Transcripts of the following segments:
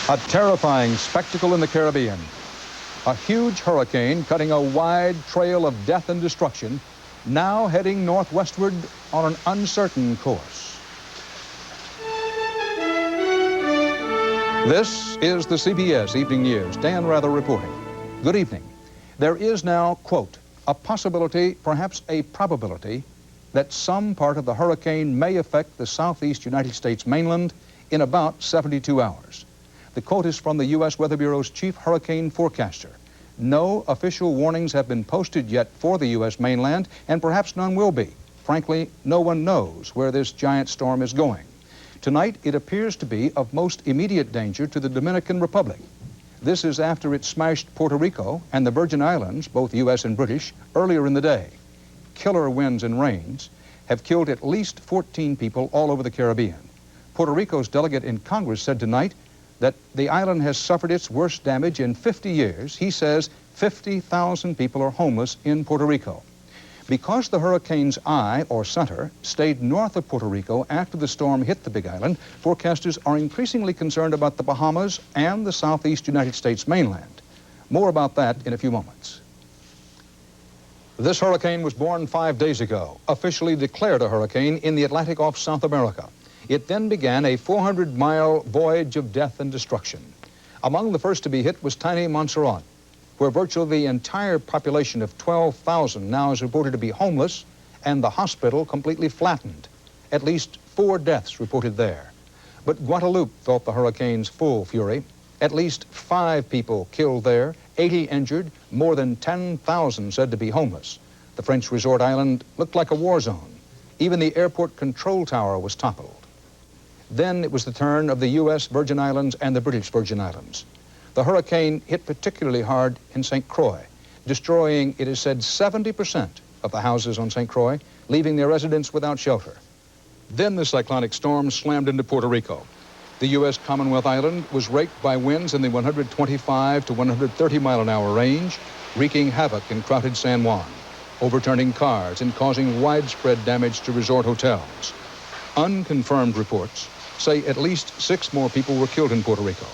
A terrifying spectacle in the Caribbean. A huge hurricane cutting a wide trail of death and destruction, now heading northwestward on an uncertain course. This is the CBS Evening News. Dan Rather reporting. Good evening. There is now, quote, a possibility, perhaps a probability, that some part of the hurricane may affect the southeast United States mainland in about 72 hours. The quote is from the U.S. Weather Bureau's chief hurricane forecaster. No official warnings have been posted yet for the U.S. mainland, and perhaps none will be. Frankly, no one knows where this giant storm is going. Tonight, it appears to be of most immediate danger to the Dominican Republic. This is after it smashed Puerto Rico and the Virgin Islands, both U.S. and British, earlier in the day. Killer winds and rains have killed at least 14 people all over the Caribbean. Puerto Rico's delegate in Congress said tonight that the island has suffered its worst damage in 50 years. He says 50,000 people are homeless in Puerto Rico. Because the hurricane's eye, or center, stayed north of Puerto Rico after the storm hit the Big Island, forecasters are increasingly concerned about the Bahamas and the southeast United States mainland. More about that in a few moments. This hurricane was born 5 days ago, officially declared a hurricane in the Atlantic off South America. It then began a 400-mile voyage of death and destruction. Among the first to be hit was tiny Montserrat, where virtually the entire population of 12,000 now is reported to be homeless and the hospital completely flattened. At least 4 deaths reported there. But Guadeloupe felt the hurricane's full fury. At least 5 people killed there, 80 injured, more than 10,000 said to be homeless. The French resort island looked like a war zone. Even the airport control tower was toppled. Then it was the turn of the U.S. Virgin Islands and the British Virgin Islands. The hurricane hit particularly hard in St. Croix, destroying, it is said, 70% of the houses on St. Croix, leaving their residents without shelter. Then the cyclonic storm slammed into Puerto Rico. The U.S. Commonwealth Island was raked by winds in the 125 to 130 mile an hour range, wreaking havoc in crowded San Juan, overturning cars and causing widespread damage to resort hotels. Unconfirmed reports say at least 6 more people were killed in Puerto Rico.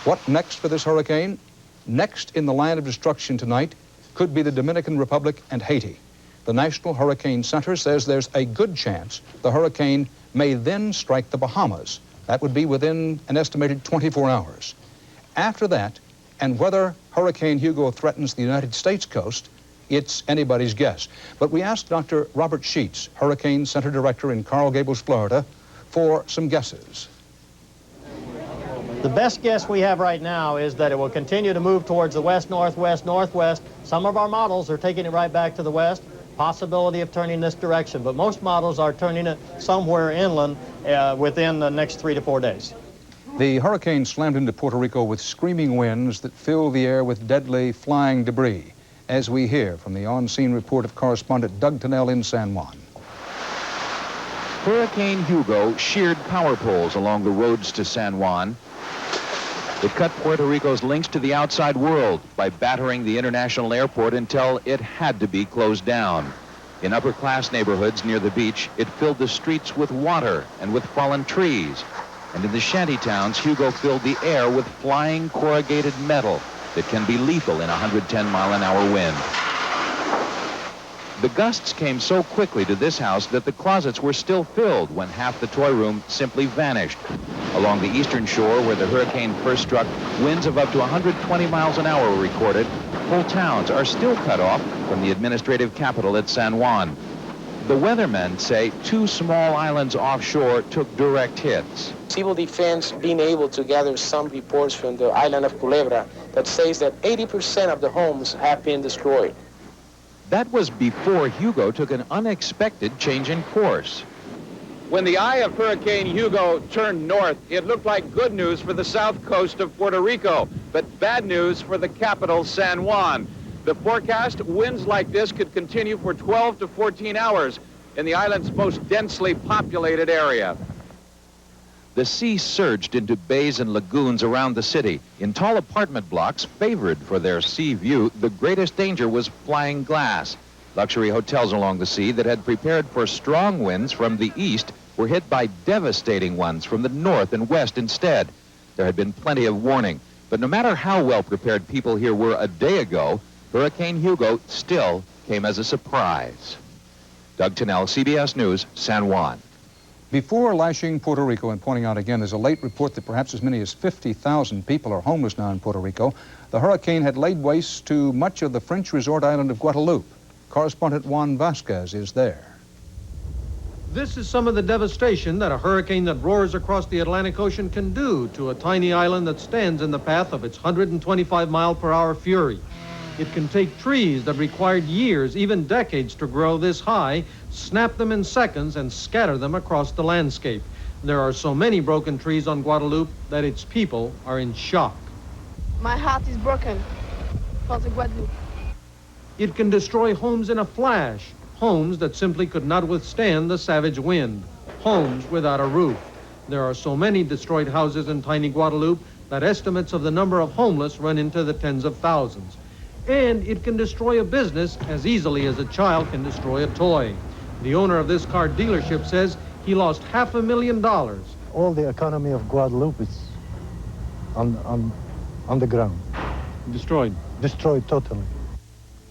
What next for this hurricane? Next in the line of destruction tonight could be the Dominican Republic and Haiti. The National Hurricane Center says there's a good chance the hurricane may then strike the Bahamas. That would be within an estimated 24 hours. After that, and whether Hurricane Hugo threatens the United States coast, it's anybody's guess. But we asked Dr. Robert Sheets, Hurricane Center Director in Coral Gables, Florida, for some guesses. The best guess we have right now is that it will continue to move towards the west, northwest, northwest. Some of our models are taking it right back to the west, possibility of turning this direction, but most models are turning it somewhere inland within the next 3 to 4 days. The hurricane slammed into Puerto Rico with screaming winds that filled the air with deadly flying debris, as we hear from the on-scene report of correspondent Doug Tennell in San Juan. Hurricane Hugo sheared power poles along the roads to San Juan. It cut Puerto Rico's links to the outside world by battering the international airport until it had to be closed down. In upper-class neighborhoods near the beach, it filled the streets with water and with fallen trees. And in the shanty towns, Hugo filled the air with flying corrugated metal that can be lethal in a 110-mile-an-hour wind. The gusts came so quickly to this house that the closets were still filled when half the toy room simply vanished. Along the eastern shore, where the hurricane first struck, winds of up to 120 miles an hour were recorded. Whole towns are still cut off from the administrative capital at San Juan. The weathermen say 2 small islands offshore took direct hits. Civil Defense being able to gather some reports from the island of Culebra that says that 80% of the homes have been destroyed. That was before Hugo took an unexpected change in course. When the eye of Hurricane Hugo turned north, it looked like good news for the south coast of Puerto Rico, but bad news for the capital, San Juan. The forecast, winds like this could continue for 12 to 14 hours in the island's most densely populated area. The sea surged into bays and lagoons around the city. In tall apartment blocks favored for their sea view, the greatest danger was flying glass. Luxury hotels along the sea that had prepared for strong winds from the east were hit by devastating ones from the north and west instead. There had been plenty of warning. But no matter how well prepared people here were a day ago, Hurricane Hugo still came as a surprise. Doug Tennell, CBS News, San Juan. Before lashing Puerto Rico and pointing out again, there's a late report that perhaps as many as 50,000 people are homeless now in Puerto Rico. The hurricane had laid waste to much of the French resort island of Guadeloupe. Correspondent Juan Vasquez is there. This is some of the devastation that a hurricane that roars across the Atlantic Ocean can do to a tiny island that stands in the path of its 125-mile-per-hour fury. It can take trees that required years, even decades, to grow this high, snap them in seconds, and scatter them across the landscape. There are so many broken trees on Guadeloupe that its people are in shock. My heart is broken for the Guadeloupe. It can destroy homes in a flash, homes that simply could not withstand the savage wind, homes without a roof. There are so many destroyed houses in tiny Guadeloupe that estimates of the number of homeless run into the tens of thousands. And it can destroy a business as easily as a child can destroy a toy. The owner of this car dealership says he lost $500,000. All the economy of Guadeloupe is on the ground. Destroyed. Destroyed totally.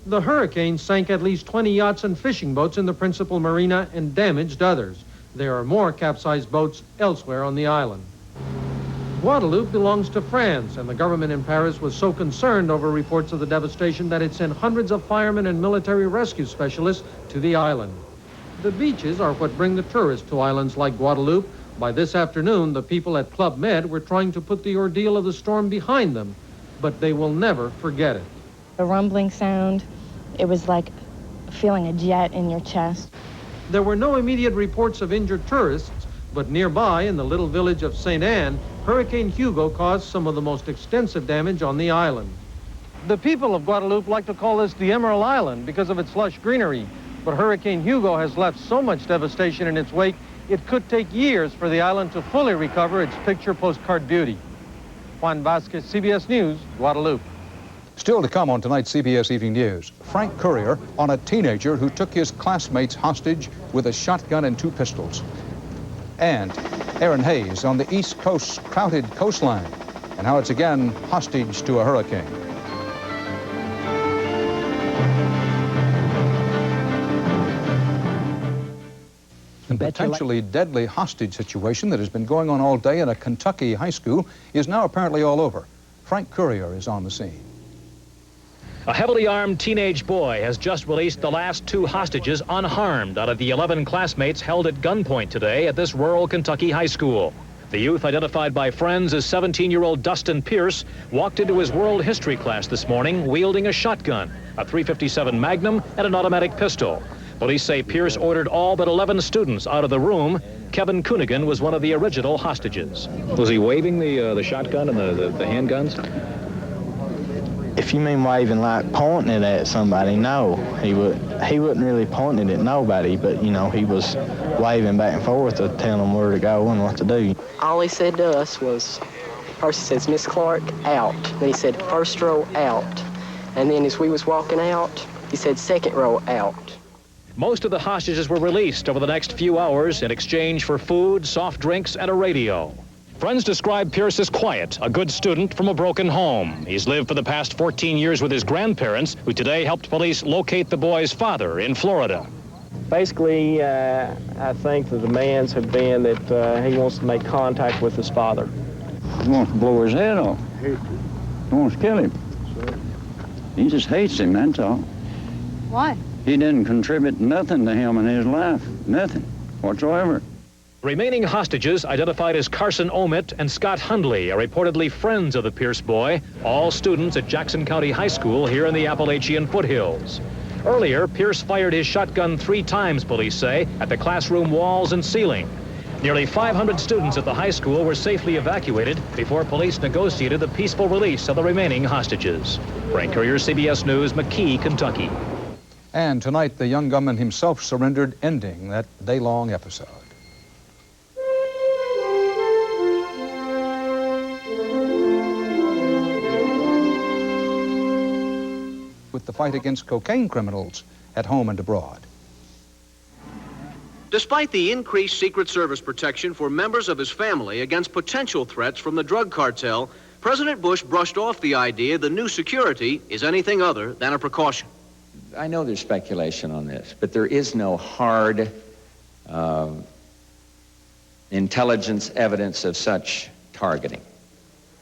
The hurricane sank at least 20 yachts and fishing boats in the principal marina and damaged others. There are more capsized boats elsewhere on the island. Guadeloupe belongs to France, and the government in Paris was so concerned over reports of the devastation that it sent hundreds of firemen and military rescue specialists to the island. The beaches are what bring the tourists to islands like Guadeloupe. By this afternoon, the people at Club Med were trying to put the ordeal of the storm behind them, but they will never forget it. A rumbling sound, it was like feeling a jet in your chest. There were no immediate reports of injured tourists, but nearby in the little village of St. Anne, Hurricane Hugo caused some of the most extensive damage on the island. The people of Guadeloupe like to call this the Emerald Island because of its lush greenery, but Hurricane Hugo has left so much devastation in its wake, it could take years for the island to fully recover its picture postcard beauty. Juan Vasquez, CBS News, Guadeloupe. Still to come on tonight's CBS Evening News, Frank Courier on a teenager who took his classmates hostage with a shotgun and 2 pistols. And Aaron Hayes on the East Coast's crowded coastline and how it's again hostage to a hurricane. The potentially deadly hostage situation that has been going on all day in a Kentucky high school is now apparently all over. Frank Courier is on the scene. A heavily armed teenage boy has just released the last 2 hostages unharmed out of the 11 classmates held at gunpoint today at this rural Kentucky high school. The youth, identified by friends as 17-year-old Dustin Pierce, walked into his world history class this morning wielding a shotgun, a .357 Magnum, and an automatic pistol. Police say Pierce ordered all but 11 students out of the room. Kevin Coonigan was one of the original hostages. Was he waving the shotgun and the handguns? If you mean waving like pointing it at somebody, no. He wasn't really pointing it at nobody, but, you know, he was waving back and forth to tell them where to go and what to do. All he said to us was, first he says, Miss Clark, out. Then he said, first row, out. And then as we was walking out, he said, second row, out. Most of the hostages were released over the next few hours in exchange for food, soft drinks, and a radio. Friends describe Pierce as quiet, a good student from a broken home. He's lived for the past 14 years with his grandparents, who today helped police locate the boy's father in Florida. Basically, I think the demands have been that he wants to make contact with his father. He wants to blow his head off. He wants to kill him. He just hates him, that's all. Why? He didn't contribute nothing to him in his life, nothing whatsoever. Remaining hostages, identified as Carson Omit and Scott Hundley, are reportedly friends of the Pierce boy, all students at Jackson County High School here in the Appalachian foothills. Earlier, Pierce fired his shotgun 3 times, police say, at the classroom walls and ceiling. Nearly 500 students at the high school were safely evacuated before police negotiated the peaceful release of the remaining hostages. Frank Courier, CBS News, McKee, Kentucky. And tonight, the young gunman himself surrendered, ending that day-long episode. With the fight against cocaine criminals at home and abroad. Despite the increased Secret Service protection for members of his family against potential threats from the drug cartel, President Bush brushed off the idea the new security is anything other than a precaution. I know there's speculation on this, but there is no hard intelligence evidence of such targeting.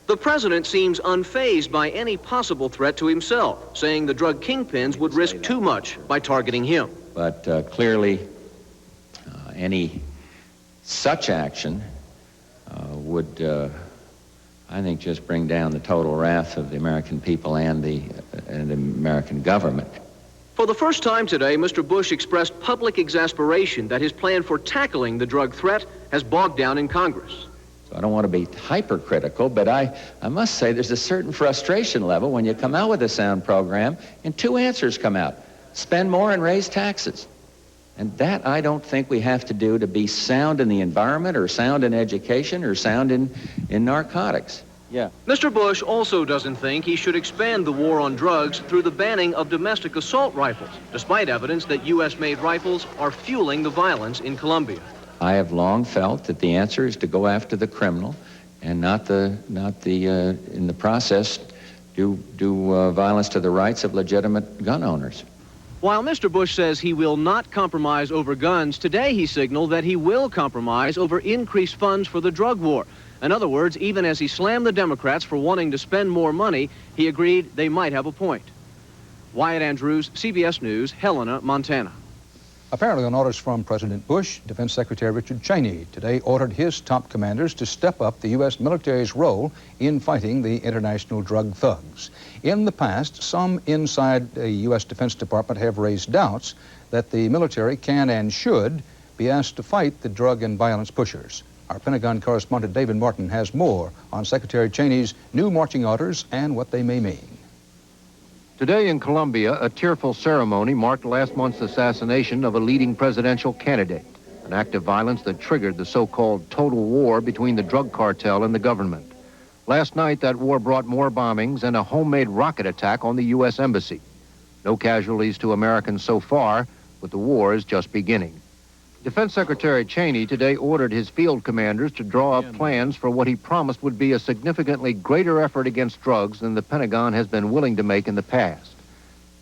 The president seems unfazed by any possible threat to himself, saying the drug kingpins would risk too much by targeting him. But clearly, any such action would, I think, just bring down the total wrath of the American people and the American government. For the first time today, Mr. Bush expressed public exasperation that his plan for tackling the drug threat has bogged down in Congress. So I don't want to be hypercritical, but I must say there's a certain frustration level when you come out with a sound program and two answers come out: spend more and raise taxes. And that I don't think we have to do to be sound in the environment or sound in education or sound in narcotics. Yeah. Mr. Bush also doesn't think he should expand the war on drugs through the banning of domestic assault rifles, despite evidence that U.S.-made rifles are fueling the violence in Colombia. I have long felt that the answer is to go after the criminal and not in the process do violence to the rights of legitimate gun owners. While Mr. Bush says he will not compromise over guns, today he signaled that he will compromise over increased funds for the drug war. In other words, even as he slammed the Democrats for wanting to spend more money, he agreed they might have a point. Wyatt Andrews, CBS News, Helena, Montana. Apparently on orders from President Bush, Defense Secretary Richard Cheney today ordered his top commanders to step up the U.S. military's role in fighting the international drug thugs. In the past, some inside the U.S. Defense Department have raised doubts that the military can and should be asked to fight the drug and violence pushers. Our Pentagon correspondent David Martin has more on Secretary Cheney's new marching orders and what they may mean. Today in Colombia, a tearful ceremony marked last month's assassination of a leading presidential candidate, an act of violence that triggered the so-called total war between the drug cartel and the government. Last night, that war brought more bombings and a homemade rocket attack on the U.S. Embassy. No casualties to Americans so far, but the war is just beginning. Defense Secretary Cheney today ordered his field commanders to draw up plans for what he promised would be a significantly greater effort against drugs than the Pentagon has been willing to make in the past.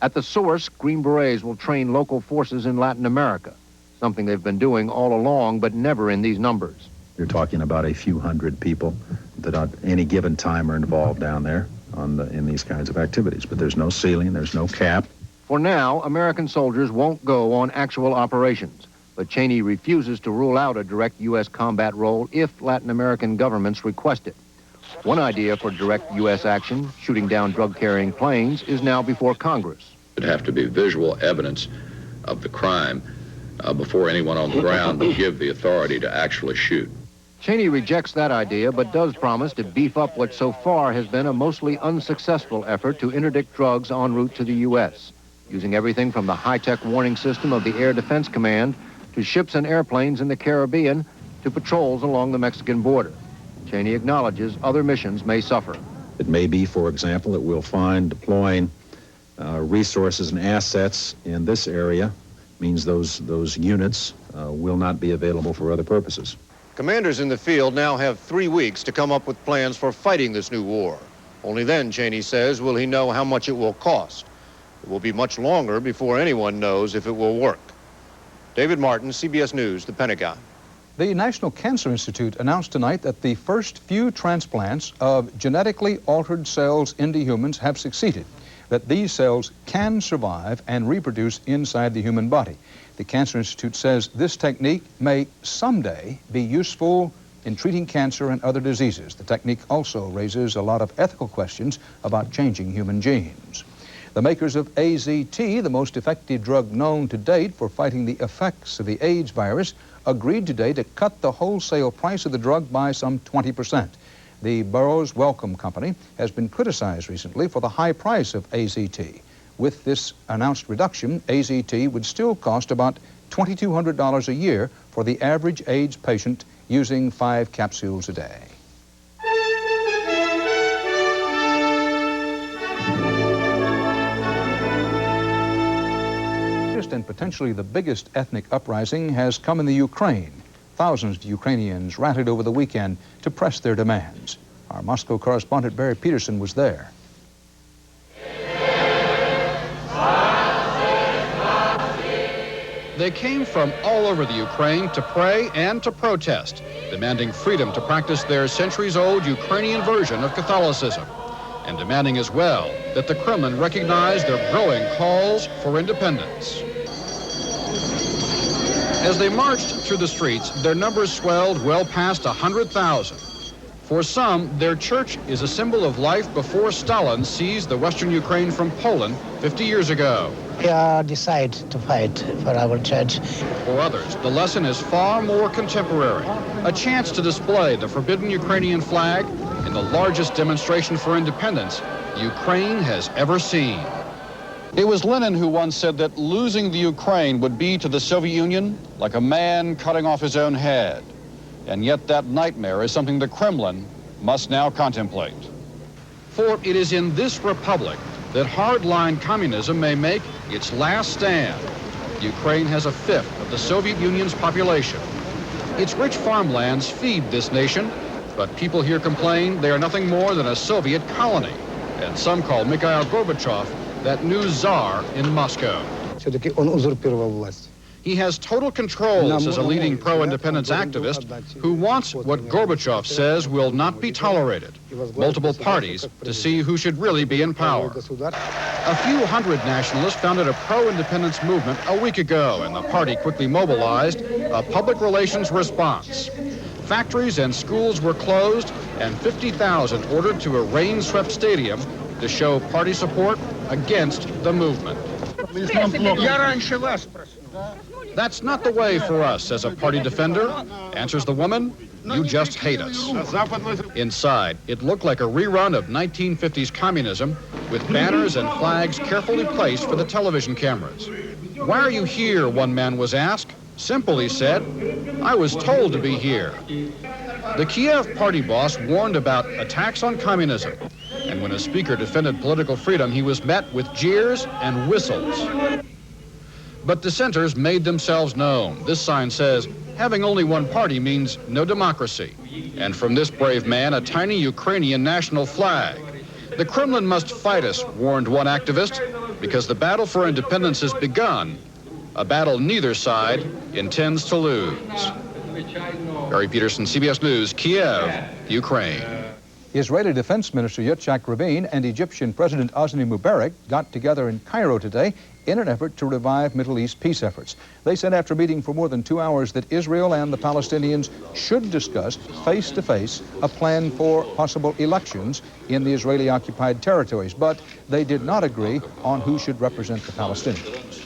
At the source, Green Berets will train local forces in Latin America, something they've been doing all along, but never in these numbers. You're talking about a few hundred people that at any given time are involved down there in these kinds of activities. But there's no ceiling, there's no cap. For now, American soldiers won't go on actual operations. But Cheney refuses to rule out a direct U.S. combat role if Latin American governments request it. One idea for direct U.S. action, shooting down drug-carrying planes, is now before Congress. It'd have to be visual evidence of the crime before anyone on the ground would give the authority to actually shoot. Cheney rejects that idea, but does promise to beef up what so far has been a mostly unsuccessful effort to interdict drugs en route to the U.S., using everything from the high-tech warning system of the Air Defense Command to ships and airplanes in the Caribbean, to patrols along the Mexican border. Cheney acknowledges other missions may suffer. It may be, for example, that we'll find deploying resources and assets in this area means those units will not be available for other purposes. Commanders in the field now have 3 weeks to come up with plans for fighting this new war. Only then, Cheney says, will he know how much it will cost. It will be much longer before anyone knows if it will work. David Martin, CBS News, the Pentagon. The National Cancer Institute announced tonight that the first few transplants of genetically altered cells into humans have succeeded, that these cells can survive and reproduce inside the human body. The Cancer Institute says this technique may someday be useful in treating cancer and other diseases. The technique also raises a lot of ethical questions about changing human genes. The makers of AZT, the most effective drug known to date for fighting the effects of the AIDS virus, agreed today to cut the wholesale price of the drug by some 20%. The Burroughs Wellcome Company has been criticized recently for the high price of AZT. With this announced reduction, AZT would still cost about $2,200 a year for the average AIDS patient using 5 capsules a day. latest and potentially the biggest ethnic uprising has come in the Ukraine. Thousands of Ukrainians rallied over the weekend to press their demands. Our Moscow correspondent Barry Peterson was there. They came from all over the Ukraine to pray and to protest, demanding freedom to practice their centuries-old Ukrainian version of Catholicism, and demanding as well that the Kremlin recognize their growing calls for independence. As they marched through the streets, their numbers swelled well past 100,000. For some, their church is a symbol of life before Stalin seized the Western Ukraine from Poland 50 years ago. We decided to fight for our church. For others, the lesson is far more contemporary. A chance to display the forbidden Ukrainian flag in the largest demonstration for independence Ukraine has ever seen. It was Lenin who once said that losing the Ukraine would be to the Soviet Union like a man cutting off his own head. And yet that nightmare is something the Kremlin must now contemplate. For it is in this republic that hardline communism may make its last stand. Ukraine has a fifth of the Soviet Union's population. Its rich farmlands feed this nation, but people here complain they are nothing more than a Soviet colony. And some call Mikhail Gorbachev that new czar in Moscow. He has total controls as a leading pro-independence activist who wants what Gorbachev says will not be tolerated, multiple parties to see who should really be in power. A few hundred nationalists founded a pro-independence movement a week ago, and the party quickly mobilized a public relations response. Factories and schools were closed, and 50,000 ordered to a rain-swept stadium to show party support against the movement. That's not the way for us, says a party defender. Answers the woman, you just hate us. Inside, it looked like a rerun of 1950s communism with banners and flags carefully placed for the television cameras. Why are you here, one man was asked. Simple, he said, I was told to be here. The Kiev party boss warned about attacks on communism, and when a speaker defended political freedom, he was met with jeers and whistles. But dissenters made themselves known. This sign says, having only one party means no democracy. And from this brave man, a tiny Ukrainian national flag. The Kremlin must fight us, warned one activist, because the battle for independence has begun, a battle neither side intends to lose. Barry Peterson, CBS News, Kiev, Ukraine. Israeli Defense Minister Yitzhak Rabin and Egyptian President Hosni Mubarak got together in Cairo today in an effort to revive Middle East peace efforts. They said after meeting for more than 2 hours that Israel and the Palestinians should discuss face-to-face a plan for possible elections in the Israeli-occupied territories, but they did not agree on who should represent the Palestinians.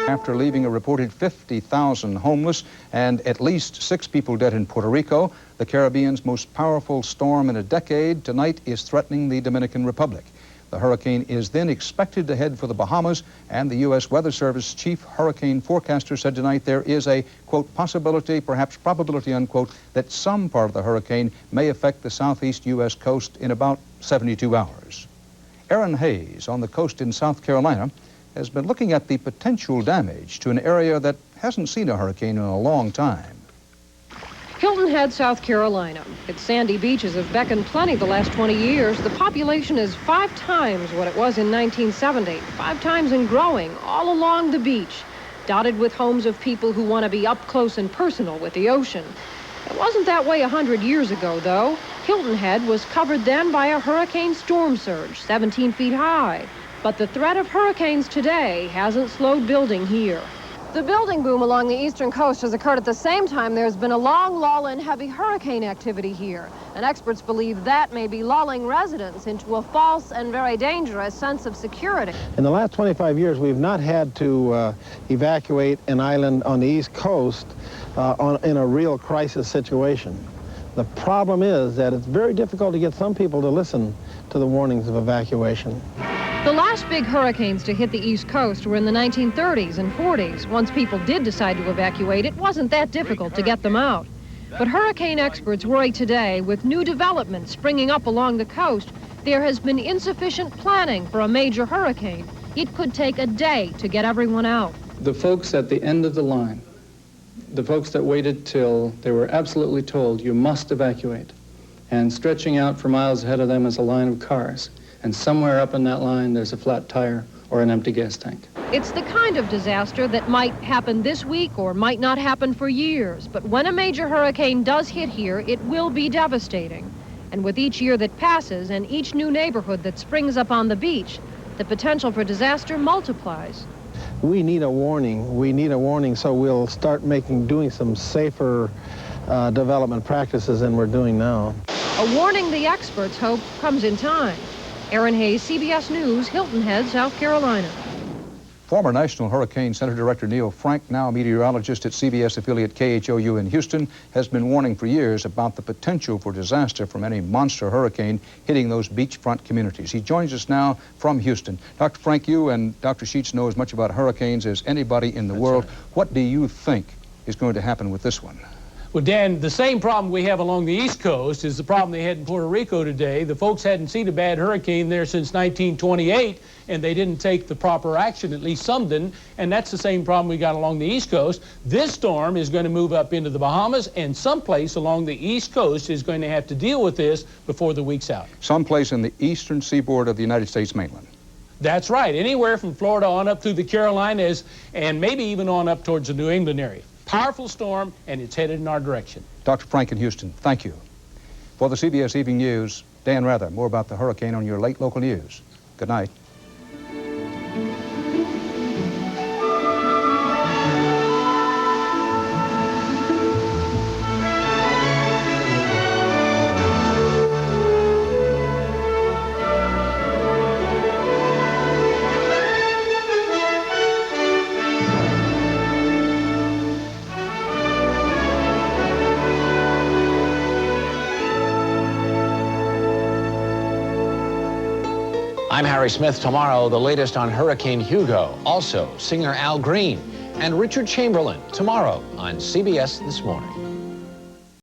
After leaving a reported 50,000 homeless and at least 6 people dead in Puerto Rico, the Caribbean's most powerful storm in a decade tonight is threatening the Dominican Republic. The hurricane is then expected to head for the Bahamas, and the U.S. Weather Service chief hurricane forecaster said tonight there is a, quote, possibility, perhaps probability, unquote, that some part of the hurricane may affect the southeast U.S. coast in about 72 hours. Aaron Hayes on the coast in South Carolina has been looking at the potential damage to an area that hasn't seen a hurricane in a long time. Hilton Head, South Carolina. Its sandy beaches have beckoned plenty the last 20 years. The population is 5 times what it was in 1970, 5 times and growing, all along the beach, dotted with homes of people who want to be up close and personal with the ocean. It wasn't that way 100 years ago, though. Hilton Head was covered then by a hurricane storm surge, 17 feet high. But the threat of hurricanes today hasn't slowed building here. The building boom along the eastern coast has occurred at the same time there's been a long lull in heavy hurricane activity here. And experts believe that may be lulling residents into a false and very dangerous sense of security. In the last 25 years, we've not had to evacuate an island on the east coast in a real crisis situation. The problem is that it's very difficult to get some people to listen to the warnings of evacuation. The last big hurricanes to hit the East Coast were in the 1930s and 40s. Once people did decide to evacuate, it wasn't that difficult to get them out. But hurricane experts worry today, with new developments springing up along the coast, There has been insufficient planning for a major hurricane. It could take a day to get everyone out. The folks at the end of the line, the folks that waited till they were absolutely told you must evacuate, and stretching out for miles ahead of them is a line of cars, and somewhere up in that line there's a flat tire or an empty gas tank. It's the kind of disaster that might happen this week or might not happen for years, but when a major hurricane does hit here, it will be devastating. And with each year that passes and each new neighborhood that springs up on the beach, the potential for disaster multiplies. We need a warning. We need a warning, so we'll start doing some safer development practices than we're doing now. A warning the experts hope comes in time. Erin Hayes, CBS News, Hilton Head, South Carolina. Former National Hurricane Center Director Neil Frank, now a meteorologist at CBS affiliate KHOU in Houston, has been warning for years about the potential for disaster from any monster hurricane hitting those beachfront communities. He joins us now from Houston. Dr. Frank, you and Dr. Sheets know as much about hurricanes as anybody in the world. Right. What do you think is going to happen with this one? Well, Dan, the same problem we have along the East Coast is the problem they had in Puerto Rico today. The folks hadn't seen a bad hurricane there since 1928, and they didn't take the proper action, at least some didn't, and that's the same problem we got along the East Coast. This storm is going to move up into the Bahamas, and someplace along the East Coast is going to have to deal with this before the week's out. Someplace in the eastern seaboard of the United States mainland. That's right, anywhere from Florida on up through the Carolinas, and maybe even on up towards the New England area. Powerful storm, and it's headed in our direction. Dr. Frank in Houston, thank you. For the CBS Evening News, Dan Rather. More about the hurricane on your late local news. Good night. I'm Harry Smith. Tomorrow, the latest on Hurricane Hugo. Also, singer Al Green and Richard Chamberlain tomorrow on CBS This Morning.